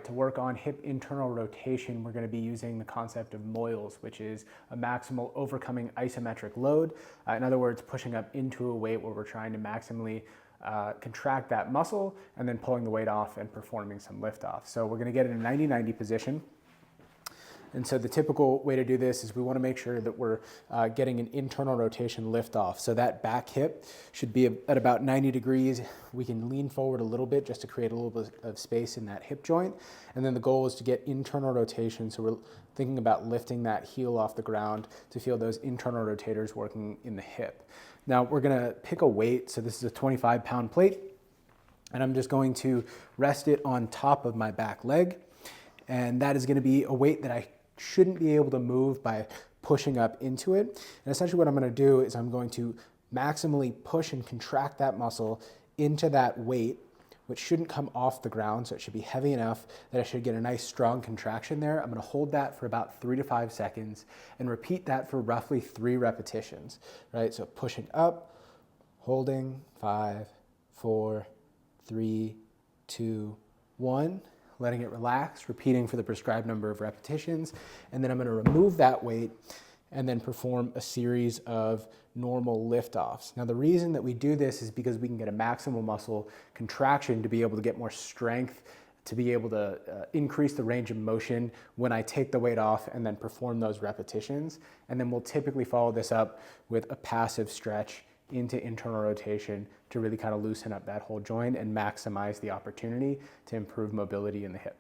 to work on hip internal rotation, we're going to be using the concept of MOILs, which is a maximal overcoming isometric load. In other words, pushing up into a weight where we're trying to maximally contract that muscle and then pulling the weight off and performing some lift off. So we're going to get in a 90-90 position. And so the typical way to do this is we want to make sure that we're getting an internal rotation lift off. So that back hip should be at about 90 degrees. We can lean forward a little bit just to create a little bit of space in that hip joint. And then the goal is to get internal rotation. So we're thinking about lifting that heel off the ground to feel those internal rotators working in the hip. Now we're going to pick a weight. So this is a 25-pound plate. And I'm just going to rest it on top of my back leg. And that is going to be a weight that I shouldn't be able to move by pushing up into it. And essentially what I'm going to do is I'm going to maximally push and contract that muscle into that weight, which shouldn't come off the ground. So it should be heavy enough that I should get a nice strong contraction there. I'm going to hold that for about 3 to 5 seconds and repeat that for roughly 3 repetitions, right? So pushing up, holding, 5, 4, 3, 2, 1. Letting it relax, repeating for the prescribed number of repetitions, and then I'm going to remove that weight and then perform a series of normal lift-offs. Now the reason that we do this is because we can get a maximal muscle contraction to be able to get more strength, to be able to increase the range of motion when I take the weight off and then perform those repetitions. And then we'll typically follow this up with a passive stretch into internal rotation to really kind of loosen up that whole joint and maximize the opportunity to improve mobility in the hip.